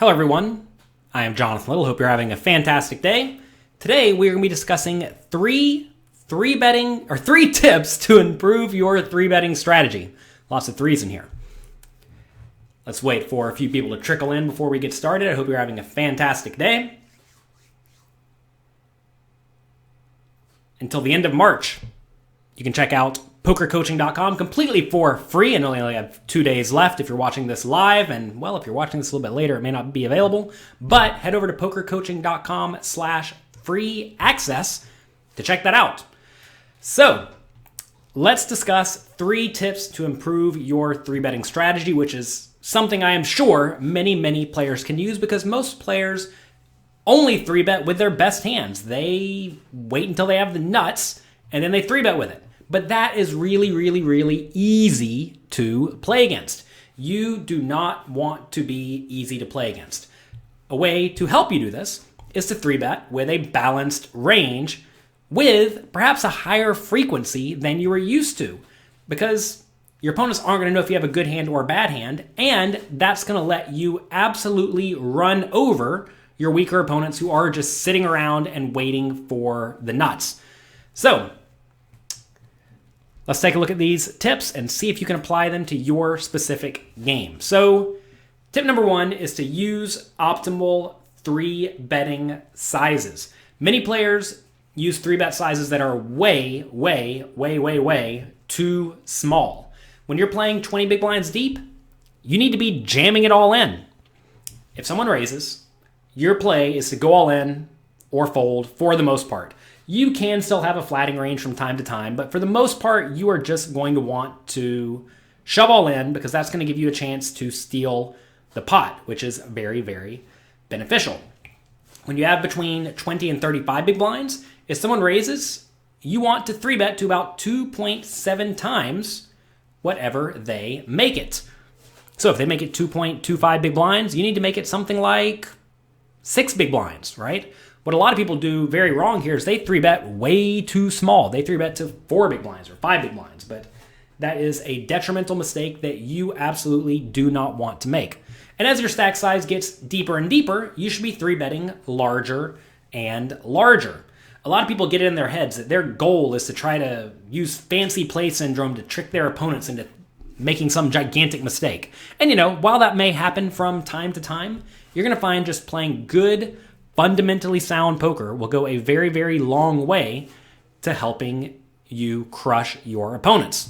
Hello everyone, I am Jonathan Little. Hope you're having a fantastic day. Today we're going to be discussing three tips to improve your three betting strategy. Lots of threes in here. Let's wait for a few people to trickle in before we get started. I hope you're having a fantastic day. Until the end of March, you can check out PokerCoaching.com completely for free, and only have 2 days left if you're watching this live. And, well, if you're watching this a little bit later, it may not be available. But head over to PokerCoaching.com/free access to check that out. So, let's discuss 3 tips to improve your three betting strategy, which is something I am sure many players can use because most players only 3-bet with their best hands. They wait until they have the nuts, and then they 3-bet with it. But that is really easy to play against. You do not want to be easy to play against. A way to help you do this is to 3-bet with a balanced range with perhaps a higher frequency than you were used to, because your opponents aren't going to know if you have a good hand or a bad hand, and that's going to let you absolutely run over your weaker opponents who are just sitting around and waiting for the nuts. So, let's take a look at these tips and see if you can apply them to your specific game. So, tip number 1 is to use optimal 3-betting sizes. Many players use 3-bet sizes that are way too small. When you're playing 20 big blinds deep, you need to be jamming it all in. If someone raises, your play is to go all in or fold for the most part. You can still have a flatting range from time to time, but for the most part, you are just going to want to shove all in because that's going to give you a chance to steal the pot, which is very beneficial. When you have between 20 and 35 big blinds, if someone raises, you want to 3-bet to about 2.7 times whatever they make it. So if they make it 2.25 big blinds, you need to make it something like 6 big blinds, right? What a lot of people do very wrong here is they 3-bet way too small. They 3-bet to 4 big blinds or 5 big blinds, but that is a detrimental mistake that you absolutely do not want to make. And as your stack size gets deeper and deeper, you should be 3-betting larger and larger. A lot of people get it in their heads that their goal is to try to use fancy play syndrome to trick their opponents into making some gigantic mistake. And while that may happen from time to time, you're going to find just playing good, fundamentally sound poker will go a very long way to helping you crush your opponents.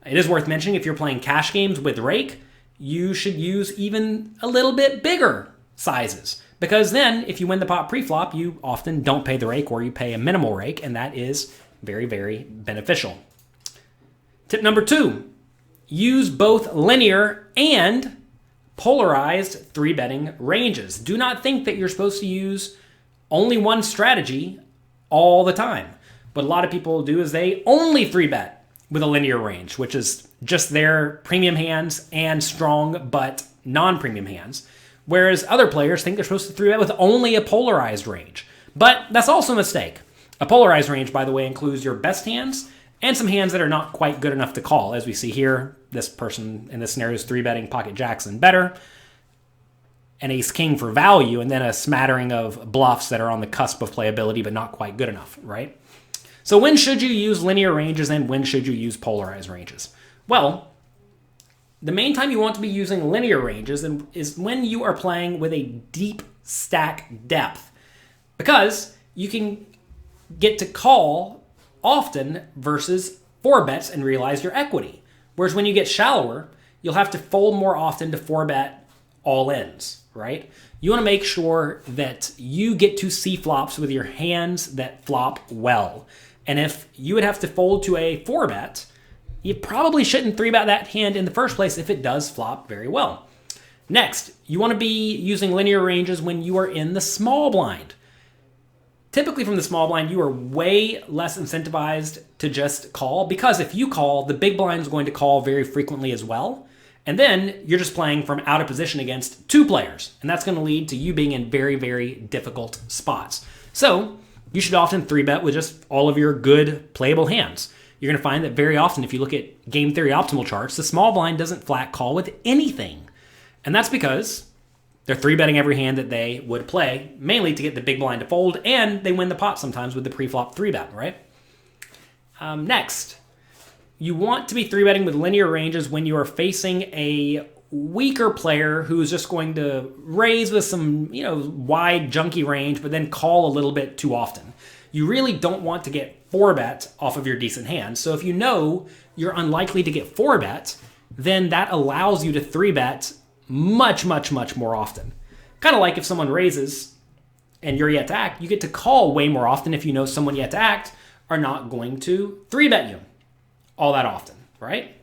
It is worth mentioning if you're playing cash games with rake, you should use even a little bit bigger sizes, because then if you win the pot pre-flop, you often don't pay the rake or you pay a minimal rake, and that is very beneficial. Tip number 2, use both linear and polarized 3-betting ranges. Do not think that you're supposed to use only one strategy all the time. What a lot of people do is they only 3-bet with a linear range, which is just their premium hands and strong but non-premium hands. Whereas other players think they're supposed to 3-bet with only a polarized range. But that's also a mistake. A polarized range, by the way, includes your best hands and some hands that are not quite good enough to call. As we see here, this person in this scenario is 3-betting pocket jacks and better, an ace-king for value, and then a smattering of bluffs that are on the cusp of playability but not quite good enough, right? So when should you use linear ranges and when should you use polarized ranges? Well, the main time you want to be using linear ranges is when you are playing with a deep stack depth, because you can get to call often versus 4-bets and realize your equity. Whereas when you get shallower, you'll have to fold more often to 4-bet all-ins, right? You want to make sure that you get to see flops with your hands that flop well. And if you would have to fold to a 4-bet, you probably shouldn't 3-bet that hand in the first place if it does flop very well. Next, you want to be using linear ranges when you are in the small blind. Typically from the small blind, you are way less incentivized to just call, because if you call, the big blind is going to call very frequently as well. And then you're just playing from out of position against 2 players. And that's going to lead to you being in very difficult spots. So you should often 3-bet with just all of your good playable hands. You're going to find that very often, if you look at game theory optimal charts, the small blind doesn't flat call with anything. And that's because They're 3-betting every hand that they would play, mainly to get the big blind to fold, and they win the pot sometimes with the pre-flop 3-bet, right? Next, you want to be 3-betting with linear ranges when you are facing a weaker player who's just going to raise with some, wide, junky range, but then call a little bit too often. You really don't want to get 4-bet off of your decent hand. So if you know you're unlikely to get 4-bet, then that allows you to 3-bet much, much, much more often. Kind of like if someone raises and you're yet to act, you get to call way more often if you know someone yet to act are not going to 3-bet you all that often, right?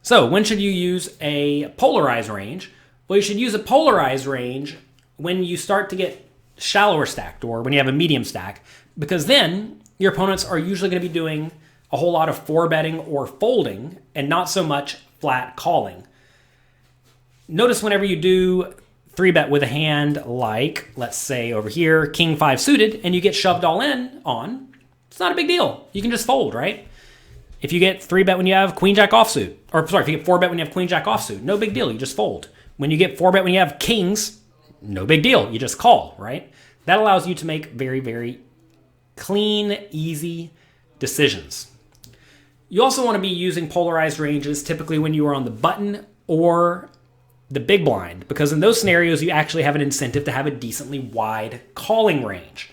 So when should you use a polarized range? Well, you should use a polarized range when you start to get shallower stacked or when you have a medium stack, because then your opponents are usually going to be doing a whole lot of 4-betting or folding and not so much flat calling. Notice whenever you do 3-bet with a hand like, let's say over here, King 5 suited, and you get shoved all in on, it's not a big deal. You can just fold, right? If you get 3-bet when you have Queen Jack offsuit, or sorry, if you get 4-bet when you have Queen Jack offsuit, no big deal, you just fold. When you get 4-bet when you have kings, no big deal, you just call, right? That allows you to make very, very clean, easy decisions. You also want to be using polarized ranges typically when you are on the button or the big blind, because in those scenarios, you actually have an incentive to have a decently wide calling range.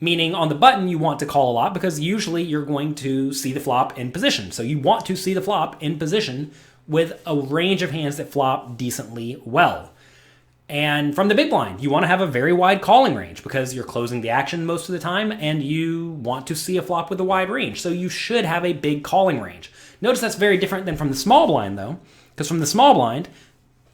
Meaning on the button, you want to call a lot because usually you're going to see the flop in position. So you want to see the flop in position with a range of hands that flop decently well. And from the big blind, you want to have a very wide calling range because you're closing the action most of the time and you want to see a flop with a wide range. So you should have a big calling range. Notice that's very different than from the small blind though, because from the small blind,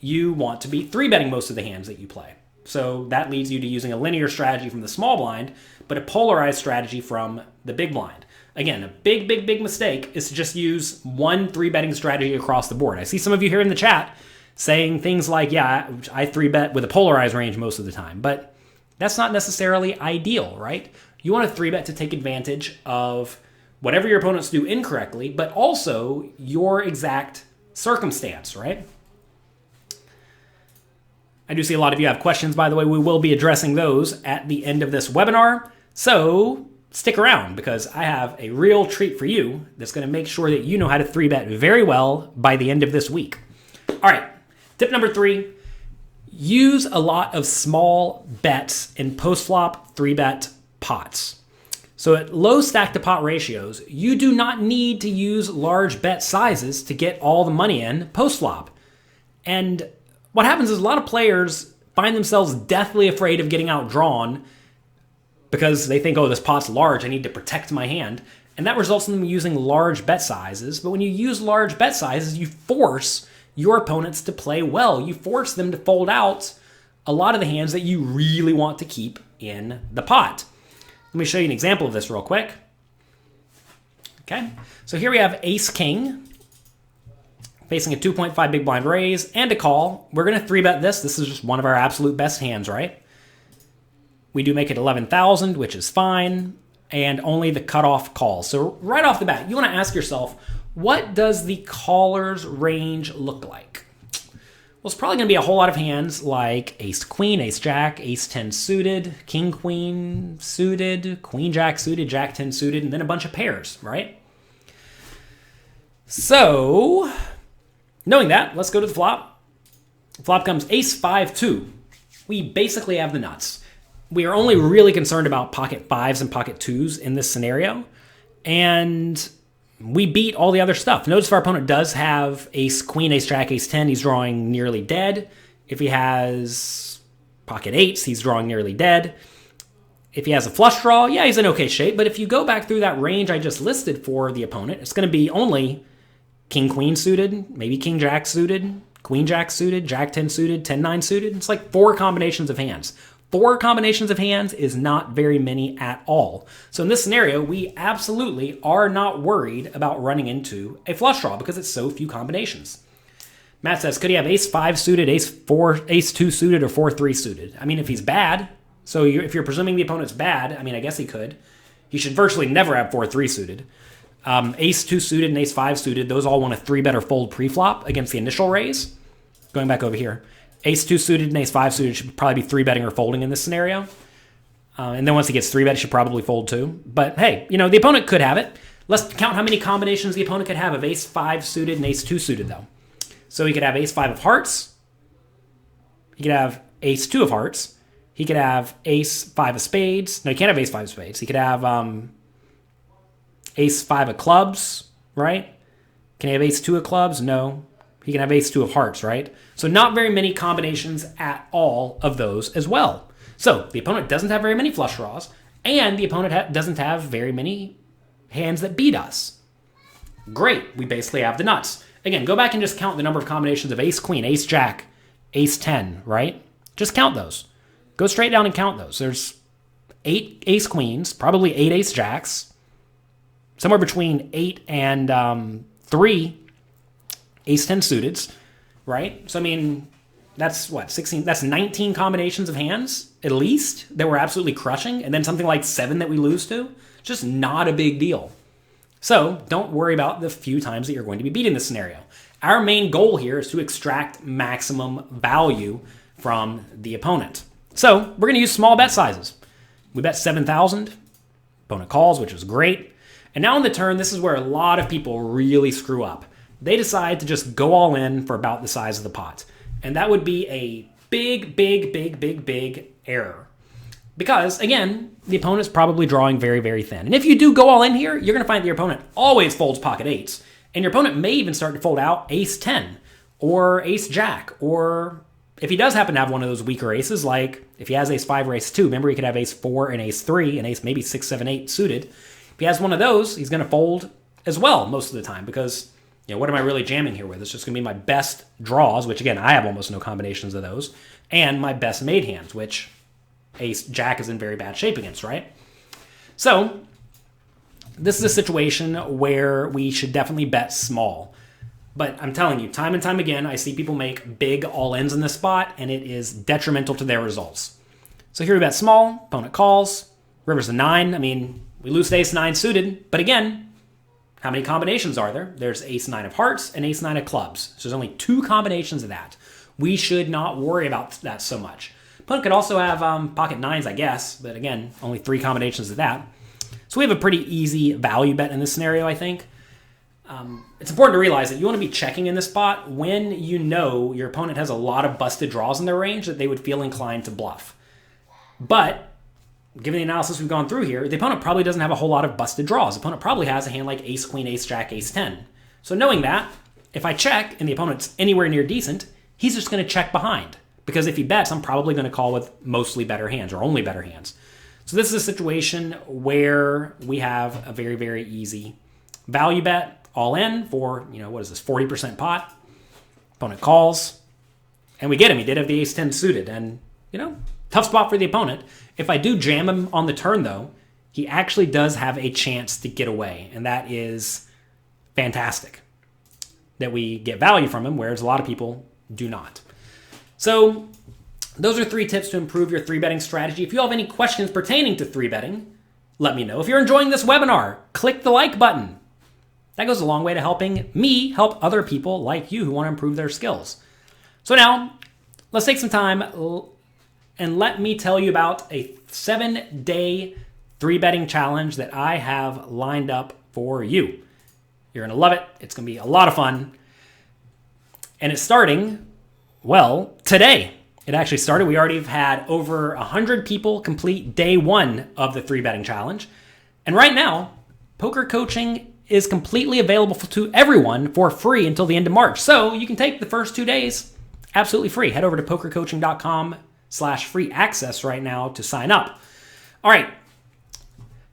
you want to be 3-betting most of the hands that you play. So that leads you to using a linear strategy from the small blind, but a polarized strategy from the big blind. Again, a big, big, big mistake is to just use one 3-betting strategy across the board. I see some of you here in the chat saying things like, yeah, I 3-bet with a polarized range most of the time, but that's not necessarily ideal, right? You want to 3-bet to take advantage of whatever your opponents do incorrectly, but also your exact circumstance, right? I do see a lot of you have questions, by the way. We will be addressing those at the end of this webinar. So stick around because I have a real treat for you that's going to make sure that you know how to 3-bet very well by the end of this week. All right, tip number 3, use a lot of small bets in post-flop 3-bet pots. So at low stack to pot ratios, you do not need to use large bet sizes to get all the money in post-flop. And what happens is a lot of players find themselves deathly afraid of getting outdrawn because they think, oh, this pot's large, I need to protect my hand. And that results in them using large bet sizes. But when you use large bet sizes, you force your opponents to play well. You force them to fold out a lot of the hands that you really want to keep in the pot. Let me show you an example of this real quick. Okay, so here we have Ace-King facing a 2.5 big blind raise and a call. We're going to 3-bet this. This is just one of our absolute best hands, right? We do make it 11,000, which is fine, and only the cutoff calls. So right off the bat, you want to ask yourself, what does the caller's range look like? Well, it's probably going to be a whole lot of hands like Ace-Queen, Ace-Jack, Ace-10 suited, King-Queen suited, Queen-Jack suited, Jack-10 suited, and then a bunch of pairs, right? So knowing that, let's go to the flop. Flop comes Ace-5-2. We basically have the nuts. We are only really concerned about pocket 5s and pocket 2s in this scenario. And we beat all the other stuff. Notice if our opponent does have Ace-Queen, Ace-Jack, Ace-10, he's drawing nearly dead. If he has pocket 8s, he's drawing nearly dead. If he has a flush draw, yeah, he's in okay shape. But if you go back through that range I just listed for the opponent, it's going to be only King-Queen suited, maybe King-Jack suited, Queen-Jack suited, Jack-10 suited, 10-9 suited. It's like 4 combinations of hands. 4 combinations of hands is not very many at all. So in this scenario, we absolutely are not worried about running into a flush draw because it's so few combinations. Matt says, could he have Ace-5 suited, Ace-4, Ace-2 suited, or 4-3 suited? I mean, if he's bad, so if you're presuming the opponent's bad, I mean, I guess he could. He should virtually never have 4-3 suited. Ace-2 suited and Ace-5 suited, those all want a 3-bet or fold pre-flop against the initial raise. Going back over here. Ace-2 suited and ace-5 suited should probably be 3-betting or folding in this scenario. And then once he gets 3-bet, he should probably fold too. But hey, the opponent could have it. Let's count how many combinations the opponent could have of ace-5 suited and ace-2 suited, though. So he could have ace-5 of hearts. He could have ace-2 of hearts. He could have ace-5 of spades. No, he can't have ace-5 of spades. He could have ace-5 of clubs, right? Can he have ace-2 of clubs? No. He can have ace-2 of hearts, right? So not very many combinations at all of those as well. So the opponent doesn't have very many flush draws, and the opponent doesn't have very many hands that beat us. Great. We basically have the nuts. Again, go back and just count the number of combinations of ace-queen, ace-jack, ace-10, right? Just count those. Go straight down and count those. There's 8 ace-queens, probably 8 ace-jacks, somewhere between 8 and 3 ace-10 suiteds, right? So, that's what, 16? That's 19 combinations of hands, at least, that we're absolutely crushing, and then something like 7 that we lose to. Just not a big deal. So don't worry about the few times that you're going to be beating this scenario. Our main goal here is to extract maximum value from the opponent. So we're going to use small bet sizes. We bet 7,000. Opponent calls, which is great. And now on the turn, this is where a lot of people really screw up. They decide to just go all in for about the size of the pot. And that would be a big, big, big, big, big error. Because, again, the opponent's probably drawing very, very thin. And if you do go all in here, you're going to find that your opponent always folds pocket eights. And your opponent may even start to fold out ace-10 or ace-jack. Or if he does happen to have one of those weaker aces, like if he has ace-5 or ace-2, remember he could have ace-4 and ace-3 and ace maybe 6, 7, 8 suited. If he has one of those, he's going to fold as well most of the time because, what am I really jamming here with? It's just going to be my best draws, which, again, I have almost no combinations of those, and my best made hands, which ace-jack is in very bad shape against, right? So this is a situation where we should definitely bet small. But I'm telling you, time and time again, I see people make big all-ins in this spot, and it is detrimental to their results. So here we bet small, opponent calls, river's a 9. We lose to ace-9 suited, but again, how many combinations are there? There's ace-9 of hearts and ace-9 of clubs. So there's only 2 combinations of that. We should not worry about that so much. Opponent could also have pocket 9s, I guess, but again, only 3 combinations of that. So we have a pretty easy value bet in this scenario, I think. It's important to realize that you want to be checking in this spot when you know your opponent has a lot of busted draws in their range that they would feel inclined to bluff. But given the analysis we've gone through here, the opponent probably doesn't have a whole lot of busted draws. The opponent probably has a hand like ace-queen, ace-jack, ace-10. So knowing that, if I check and the opponent's anywhere near decent, he's just going to check behind. Because if he bets, I'm probably going to call with mostly better hands or only better hands. So this is a situation where we have a very, very easy value bet all in for, what is this, 40% pot. Opponent calls, and we get him. He did have the ace-10 suited, and, tough spot for the opponent. If I do jam him on the turn, though, he actually does have a chance to get away, and that is fantastic that we get value from him, whereas a lot of people do not. So those are 3 tips to improve your 3-betting strategy. If you have any questions pertaining to 3-betting, let me know. If you're enjoying this webinar, click the like button. That goes a long way to helping me help other people like you who want to improve their skills. So now, let's take some time and let me tell you about a 7-day 3-betting challenge that I have lined up for you. You're going to love it. It's going to be a lot of fun. And it's starting, today. It actually started. We already have had over 100 people complete day 1 of the 3-betting challenge. And right now, poker coaching is completely available to everyone for free until the end of March. So you can take the first 2 days absolutely free. Head over to pokercoaching.com/free access right now to sign up. All right.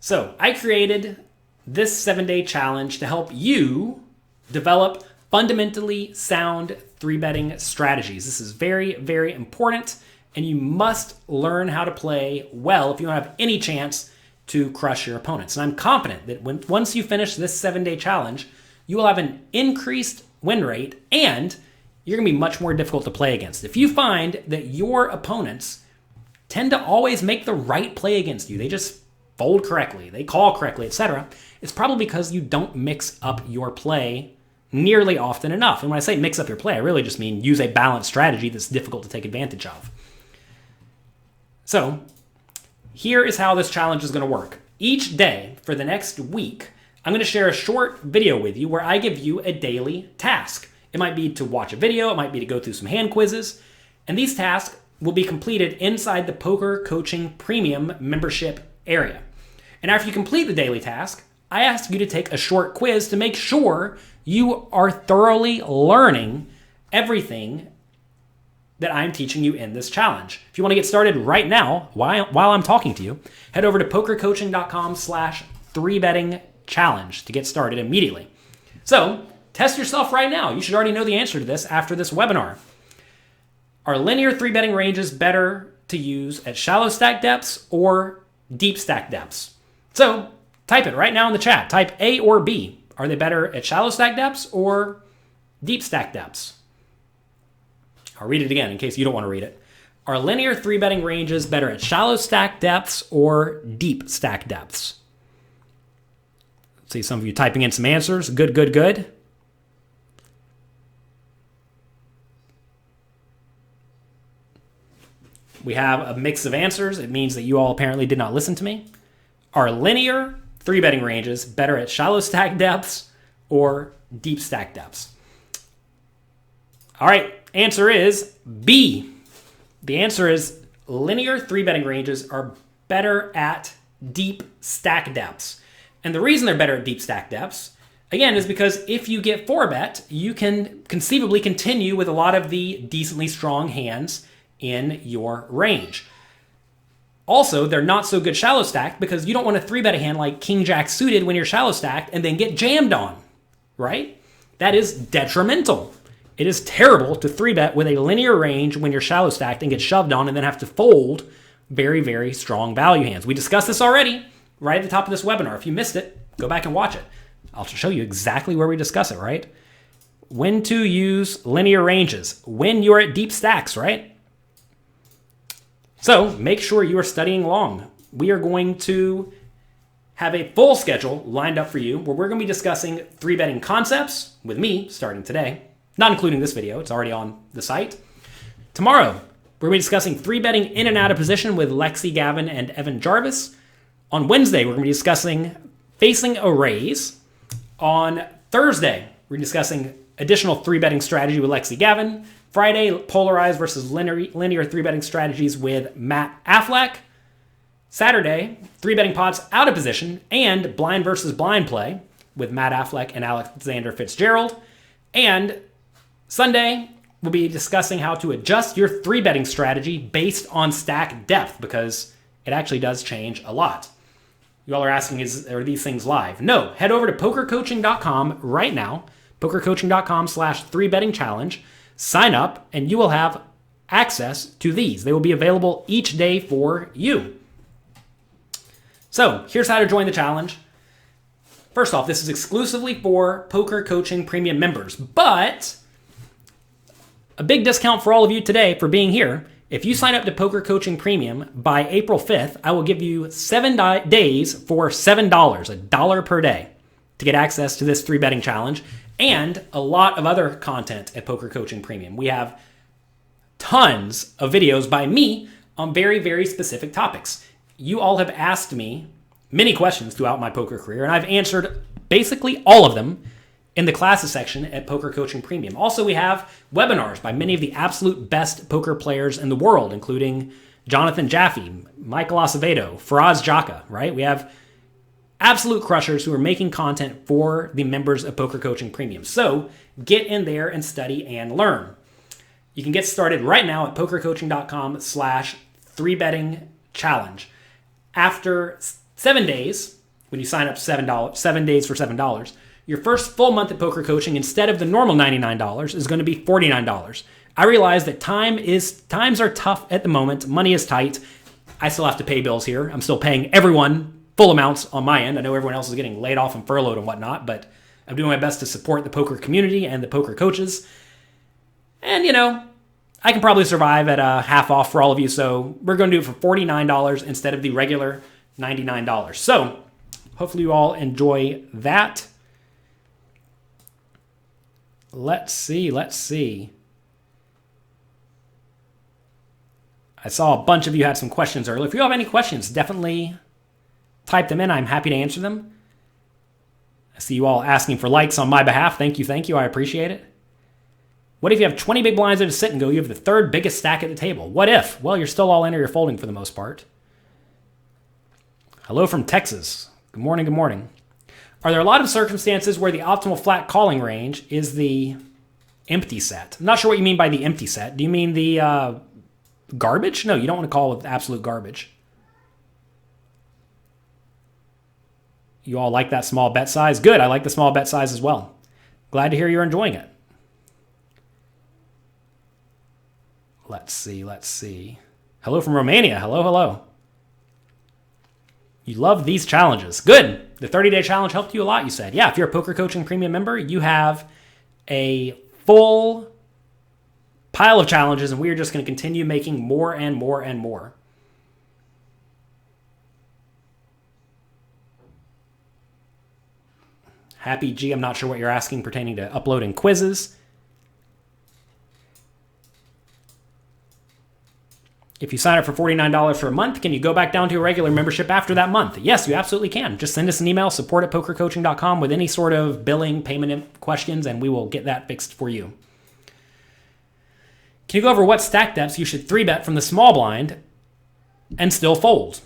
So I created this 7-day challenge to help you develop fundamentally sound 3-betting strategies. This is very, very important, and you must learn how to play well if you want to have any chance to crush your opponents. And I'm confident that once you finish this 7-day challenge, you will have an increased win rate and you're going to be much more difficult to play against. If you find that your opponents tend to always make the right play against you, they just fold correctly, they call correctly, etc., it's probably because you don't mix up your play nearly often enough. And when I say mix up your play, I really just mean use a balanced strategy that's difficult to take advantage of. So here is how this challenge is going to work. Each day for the next week, I'm going to share a short video with you where I give you a daily task. It might be to watch a video, it might be to go through some hand quizzes, and these tasks will be completed inside the Poker Coaching Premium membership area. And after you complete the daily task, I ask you to take a short quiz to make sure you are thoroughly learning everything that I'm teaching you in this challenge. If you want to get started right now, while I'm talking to you, head over to pokercoaching.com/3betting-challenge to get started immediately. So, test yourself right now. You should already know the answer to this after this webinar. Are linear 3-betting ranges better to use at shallow stack depths or deep stack depths? So, type it right now in the chat. Type A or B. Are they better at shallow stack depths or deep stack depths? I'll read it again in case you don't want to read it. Are linear 3-betting ranges better at shallow stack depths or deep stack depths? See some of you typing in some answers. Good, good, good. We have a mix of answers. It means that you all apparently did not listen to me. Are linear 3-betting ranges better at shallow stack depths or deep stack depths? All right, answer is B. The answer is linear 3-betting ranges are better at deep stack depths. And the reason they're better at deep stack depths, again, is because if you get 4-bet, you can conceivably continue with a lot of the decently strong hands in your range. Also, they're not so good shallow stacked because you don't want to 3-bet a hand like King Jack suited when you're shallow stacked and then get jammed on, right? That is detrimental. It is terrible to 3-bet with a linear range when you're shallow stacked and get shoved on and then have to fold very, very strong value hands. We discussed this already right at the top of this webinar. If you missed it, go back and watch it. I'll show you exactly where we discuss it, right? When to use linear ranges when you're at deep stacks, right? So make sure you are studying along. We are going to have a full schedule lined up for you where we're going to be discussing 3-betting concepts with me starting today, not including this video. It's already on the site. Tomorrow, we're going to be discussing 3-betting in and out of position with Lexy Gavin and Evan Jarvis. On Wednesday, we're going to be discussing facing a raise. On Thursday, we're discussing additional 3-betting strategy with Lexy Gavin. Friday, Polarized versus linear 3-betting strategies with Matt Affleck. Saturday, 3-betting pots out of position and blind versus blind play with Matt Affleck and Alexander Fitzgerald. And Sunday, we'll be discussing how to adjust your 3-betting strategy based on stack depth because it actually does change a lot. You all are asking, are these things live? No. Head over to pokercoaching.com right now, pokercoaching.com/3betting-challenge. Sign up, and you will have access to these. They will be available each day for you. So here's how to join the challenge. First off, this is exclusively for Poker Coaching Premium members, but a big discount for all of you today for being here. If you sign up to Poker Coaching Premium by April 5th, I will give you 7 days for $7, $1 per day, to get access to this 3-betting challenge and a lot of other content at Poker Coaching Premium. We have tons of videos by me on very, very specific topics. You all have asked me many questions throughout my poker career, and I've answered basically all of them in the classes section at Poker Coaching Premium. Also, we have webinars by many of the absolute best poker players in the world, including Jonathan Jaffe, Michael Acevedo, Faraz Jaka, right? We have absolute crushers who are making content for the members of Poker Coaching Premium. So get in there and study and learn. You can get started right now at pokercoaching.com/3betting-challenge. After 7 days, when you sign up 7 days for $7, your first full month at Poker Coaching, instead of the normal $99, is going to be $49. I realize that times are tough at the moment. Money is tight. I still have to pay bills here. I'm still paying everyone full amounts on my end. I know everyone else is getting laid off and furloughed and whatnot, but I'm doing my best to support the poker community and the poker coaches. And, I can probably survive at a half off for all of you, so we're going to do it for $49 instead of the regular $99. So hopefully you all enjoy that. Let's see. I saw a bunch of you had some questions earlier. If you have any questions, definitely type them in. I'm happy to answer them. I see you all asking for likes on my behalf. Thank you. I appreciate it. What if you have 20 big blinds at a sit and go? You have the third biggest stack at the table. What if? Well, you're still all in or you're folding for the most part. Hello from Texas. Good morning. Are there a lot of circumstances where the optimal flat calling range is the empty set? I'm not sure what you mean by the empty set. Do you mean the garbage? No, you don't want to call with absolute garbage. You all like that small bet size? Good, I like the small bet size as well. Glad to hear you're enjoying it. Let's see. Hello from Romania. Hello. You love these challenges. Good. The 30-day challenge helped you a lot, you said. Yeah, if you're a Poker Coaching Premium member, you have a full pile of challenges, and we are just going to continue making more and more and more. Happy G, I'm not sure what you're asking pertaining to uploading quizzes. If you sign up for $49 for a month, can you go back down to a regular membership after that month? Yes, you absolutely can. Just send us an email, support@pokercoaching.com, with any sort of billing, payment questions, and we will get that fixed for you. Can you go over what stack depths you should 3-bet from the small blind and still fold?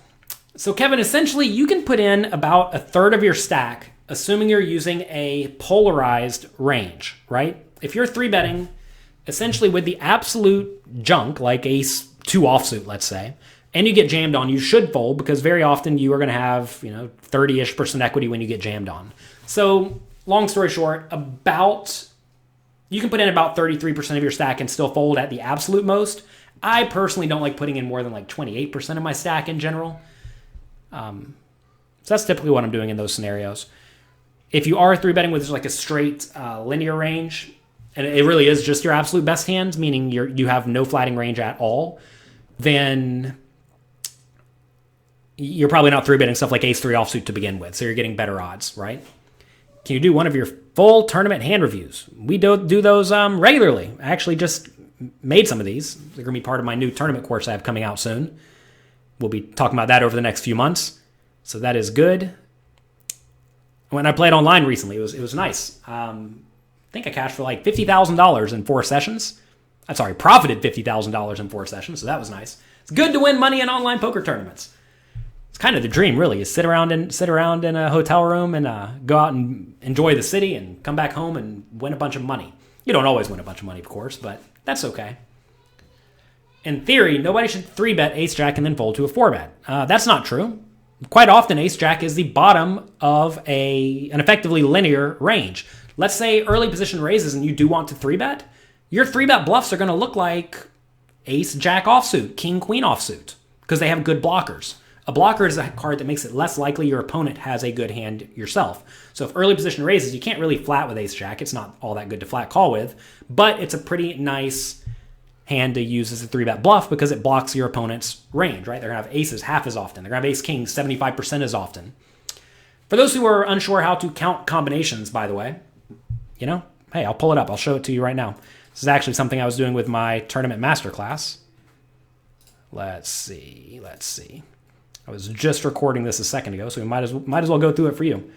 So Kevin, essentially you can put in about a third of your stack, assuming you're using a polarized range, right? If you're 3-betting, essentially with the absolute junk, like ace 2 offsuit, let's say, and you get jammed on, you should fold because very often you are going to have, 30-ish% equity when you get jammed on. So long story short, you can put in about 33% of your stack and still fold at the absolute most. I personally don't like putting in more than like 28% of my stack in general. So that's typically what I'm doing in those scenarios. If you are 3-betting with just like a straight linear range, and it really is just your absolute best hands, meaning you have no flatting range at all, then you're probably not 3-betting stuff like ace 3 offsuit to begin with, so you're getting better odds, right? Can you do one of your full tournament hand reviews? We do those regularly. I actually just made some of these. They're going to be part of my new tournament course I have coming out soon. We'll be talking about that over the next few months, so that is good. When I played online recently, it was nice. I think I cashed for like $50,000 in 4 sessions. I'm sorry, profited $50,000 in 4 sessions, so that was nice. It's good to win money in online poker tournaments. It's kind of the dream, really, is sit around in a hotel room and go out and enjoy the city and come back home and win a bunch of money. You don't always win a bunch of money, of course, but that's okay. In theory, nobody should 3-bet ace-jack and then fold to a 4-bet. That's not true. Quite often, ace-jack is the bottom of an effectively linear range. Let's say early position raises and you do want to 3-bet. Your 3-bet bluffs are going to look like ace-jack offsuit, king-queen offsuit, because they have good blockers. A blocker is a card that makes it less likely your opponent has a good hand yourself. So if early position raises, you can't really flat with ace-jack. It's not all that good to flat call with, but it's a pretty nice hand to use as a 3-bet bluff because it blocks your opponent's range, right? They're going to have aces half as often. They're going to have ace-king 75% as often. For those who are unsure how to count combinations, by the way, hey, I'll pull it up. I'll show it to you right now. This is actually something I was doing with my tournament masterclass. Let's see. I was just recording this a second ago, so we might as well go through it for you.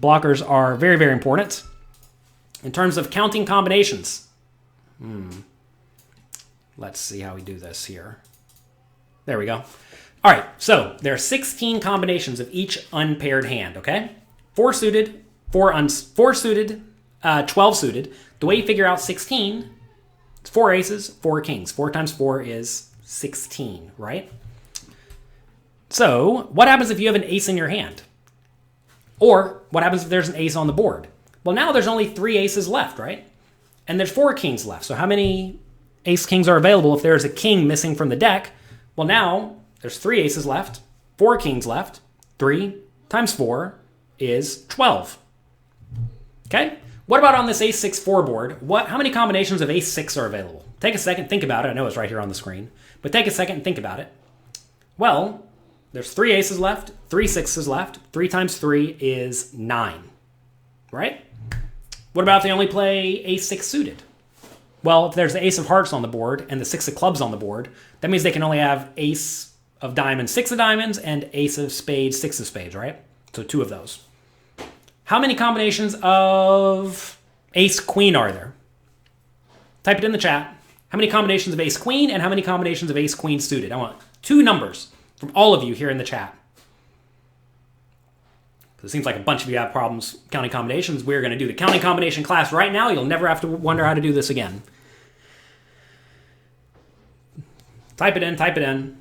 Blockers are very, very important. In terms of counting combinations, let's see how we do this here. There we go. All right, so there are 16 combinations of each unpaired hand, okay? 4 suited, 4 suited, 12 suited. The way you figure out 16, it's 4 aces, 4 kings. 4 times 4 is 16, right? So what happens if you have an ace in your hand? Or what happens if there's an ace on the board? Well, now there's only 3 aces left, right? And there's 4 kings left. So how many ace kings are available if there's a king missing from the deck? Well, now there's 3 aces left, 4 kings left. 3 times 4 is 12. Okay? What about on this ace-6-4 board? How many combinations of ace-6 are available? Take a second, think about it. I know it's right here on the screen, but take a second and think about it. Well, there's 3 aces left, 3 sixes left. 3 times 3 is 9, right? What about if they only play ace-6 suited? Well, if there's the ace of hearts on the board and the 6 of clubs on the board, that means they can only have ace of diamonds, 6 of diamonds, and ace of spades, 6 of spades, right? So 2 of those. How many combinations of ace-queen are there? Type it in the chat. How many combinations of ace-queen and how many combinations of ace-queen suited? I want 2 numbers from all of you here in the chat. It seems like a bunch of you have problems counting combinations. We're going to do the counting combination class right now. You'll never have to wonder how to do this again. Type it in, type it in.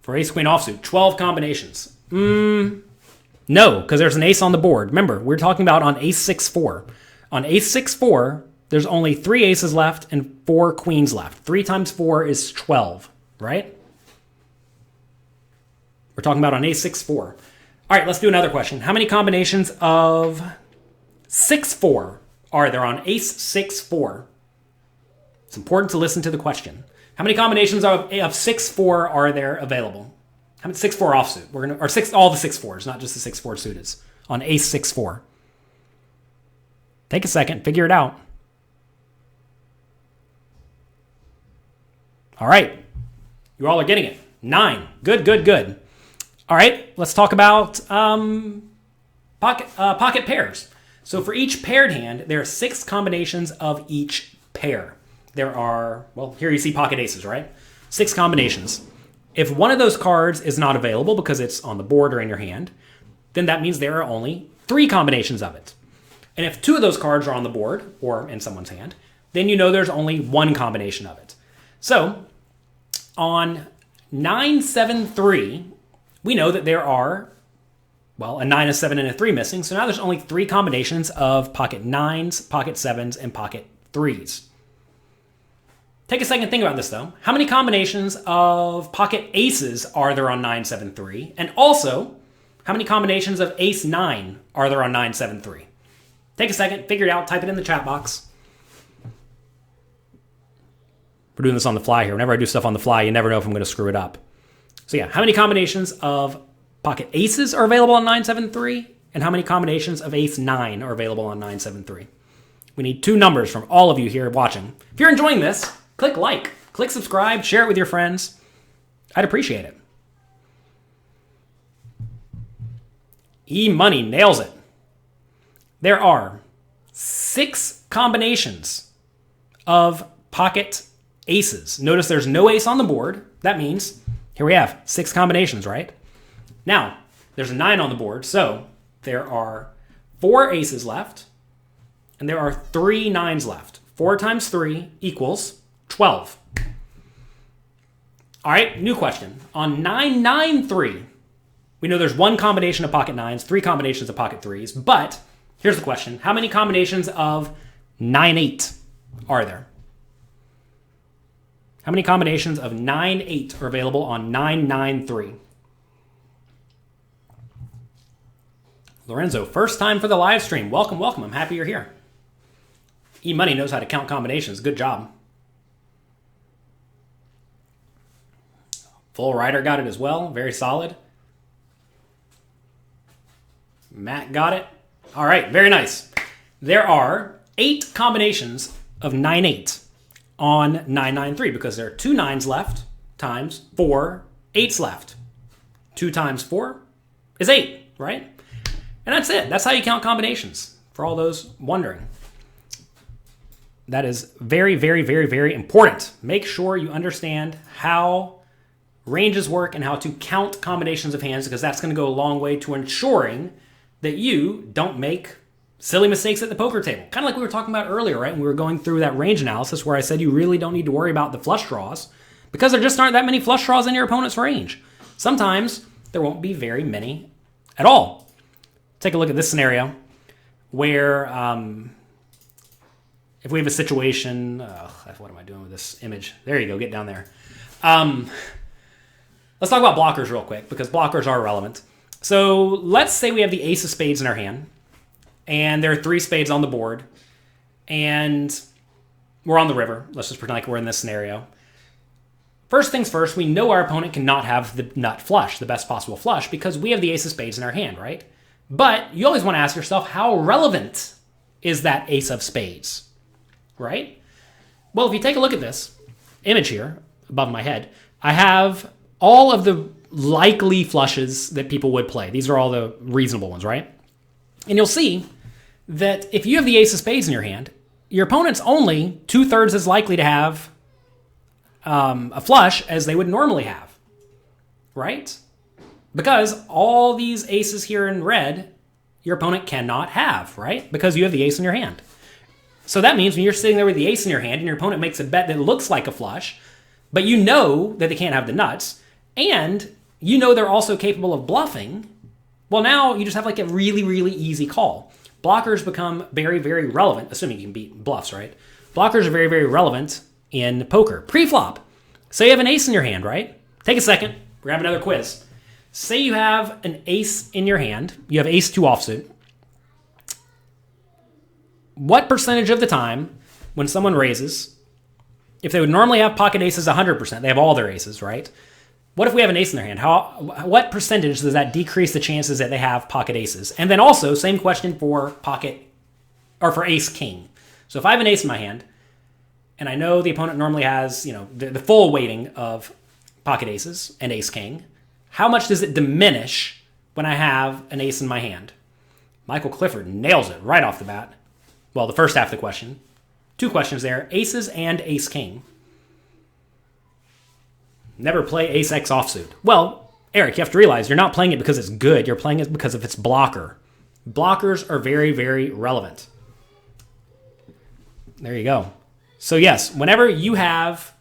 For ace-queen offsuit, 12 combinations. No, because there's an ace on the board. Remember, we're talking about on ace-6-4. On ace-6-4, there's only 3 aces left and 4 queens left. 3 times 4 is 12, right? We're talking about on ace-6-4. All right, let's do another question. How many combinations of 6-4 are there on ace-6-4? It's important to listen to the question. How many combinations of 6-4 are there available? How many 6-4 offsuit? All the 6-4s, not just the 6-4 suited on ace-6-4. Take a second, figure it out. All right, you all are getting it. 9. Good, good, good. All right, let's talk about pocket pairs. So for each paired hand, there are 6 combinations of each pair. There are, well, here you see pocket aces, right? 6 combinations. If one of those cards is not available because it's on the board or in your hand, then that means there are only 3 combinations of it. And if 2 of those cards are on the board or in someone's hand, then you know there's only 1 combination of it. So on 9-7-3, we know that there are, well, a 9, a 7, and a 3 missing. So now there's only 3 combinations of pocket 9s, pocket 7s, and pocket 3s. Take a second to think about this, though. How many combinations of pocket aces are there on 9-7-3? And also, how many combinations of ace-9 are there on 9-7-3? Take a second, figure it out, type it in the chat box. We're doing this on the fly here. Whenever I do stuff on the fly, you never know if I'm going to screw it up. So yeah, how many combinations of pocket aces are available on 9-7-3? And how many combinations of ace-9 are available on 9-7-3? We need 2 numbers from all of you here watching. If you're enjoying this, click like, click subscribe, share it with your friends. I'd appreciate it. E-Money nails it. There are 6 combinations of pocket aces. Notice there's no ace on the board. That means here we have 6 combinations, right? Now, there's a 9 on the board, so there are 4 aces left, and there are 3 9s left. 4 times 3 equals 12. All right, new question. On 9-9-3, we know there's 1 combination of pocket 9s, 3 combinations of pocket 3s, but here's the question. How many combinations of 9-8 are there? How many combinations of 9-8 are available on 9-9-3? Lorenzo, first time for the live stream. Welcome, welcome. I'm happy you're here. E-Money knows how to count combinations. Good job. Full Rider got it as well. Very solid. Matt got it. All right, very nice. There are 8 combinations of 9-8 on 9-9-3 because there are 2 9s left times 4 8s left. 2 times 4 is 8, right? And that's it. That's how you count combinations, for all those wondering. That is very, very, very, very important. Make sure you understand how ranges work and how to count combinations of hands, because that's going to go a long way to ensuring that you don't make silly mistakes at the poker table. Kind of like we were talking about earlier, right? When we were going through that range analysis where I said you really don't need to worry about the flush draws because there just aren't that many flush draws in your opponent's range. Sometimes there won't be very many at all. Take a look at this scenario where if we have a situation, what am I doing with this image? There you go, get down there. Let's talk about blockers real quick because blockers are relevant. So let's say we have the ace of spades in our hand and there are 3 spades on the board and we're on the river. Let's just pretend like we're in this scenario. First things first, we know our opponent cannot have the nut flush, the best possible flush, because we have the ace of spades in our hand, right? But you always want to ask yourself, how relevant is that ace of spades, right? Well, if you take a look at this image here above my head, I have all of the likely flushes that people would play. These are all the reasonable ones, right? And you'll see that if you have the ace of spades in your hand, your opponent's only 2/3 as likely to have a flush as they would normally have, right? Because all these aces here in red, your opponent cannot have, right? Because you have the ace in your hand. So that means when you're sitting there with the ace in your hand and your opponent makes a bet that looks like a flush, but you know that they can't have the nuts, and you know they're also capable of bluffing, well, now you just have like a really, really easy call. Blockers become very, very relevant, assuming you can beat bluffs, right? Blockers are very, very relevant in poker. Pre-flop. Say you have an ace in your hand, right? Take a second. We're going to have another quiz. Say you have an ace in your hand. You have ace 2 offsuit. What percentage of the time when someone raises, if they would normally have pocket aces 100%, they have all their aces, right? What if we have an ace in their hand? What percentage does that decrease the chances that they have pocket aces? And then also, same question for for ace king. So if I have an ace in my hand, and I know the opponent normally has, the full weighting of pocket aces and ace king, how much does it diminish when I have an ace in my hand? Michael Clifford nails it right off the bat. Well, the first half of the question. 2 questions there, aces and ace king. Never play ace X offsuit. Well, Eric, you have to realize you're not playing it because it's good. You're playing it because of its blocker. Blockers are very, very relevant. There you go. So yes, whenever you have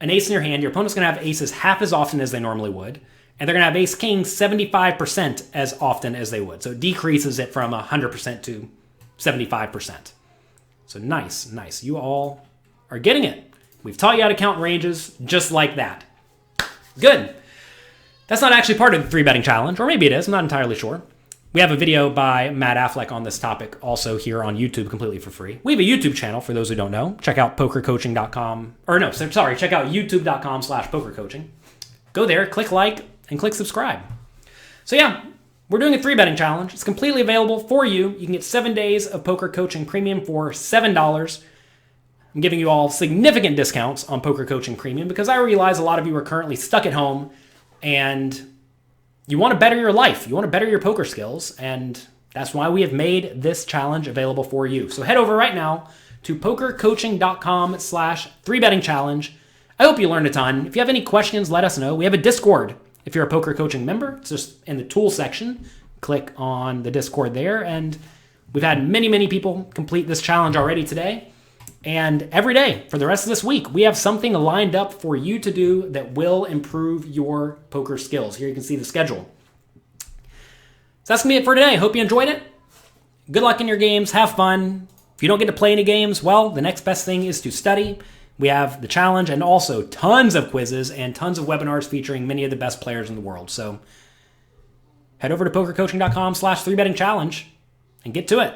an ace in your hand, your opponent's going to have aces half as often as they normally would, and they're going to have ace king 75% as often as they would. So it decreases it from 100% to 75%. So nice. You all are getting it. We've taught you how to count ranges just like that. Good. That's not actually part of the 3-betting challenge, or maybe it is. I'm not entirely sure. We have a video by Matt Affleck on this topic also here on YouTube completely for free. We have a YouTube channel for those who don't know. Check out PokerCoaching.com. Check out YouTube.com/PokerCoaching. Go there, click like, and click subscribe. So yeah, we're doing a 3-betting challenge. It's completely available for you. You can get 7 days of Poker Coaching Premium for $7. I'm giving you all significant discounts on Poker Coaching Premium because I realize a lot of you are currently stuck at home and you want to better your life. You want to better your poker skills, and that's why we have made this challenge available for you. So head over right now to pokercoaching.com/3betting challenge. I hope you learned a ton. If you have any questions, let us know. We have a Discord. If you're a Poker Coaching member, it's just in the tools section. Click on the Discord there, and we've had many, many people complete this challenge already today. And every day for the rest of this week, we have something lined up for you to do that will improve your poker skills. Here you can see the schedule. So that's going to be it for today. Hope you enjoyed it. Good luck in your games. Have fun. If you don't get to play any games, well, the next best thing is to study. We have the challenge and also tons of quizzes and tons of webinars featuring many of the best players in the world. So head over to pokercoaching.com/3betting challenge and get to it.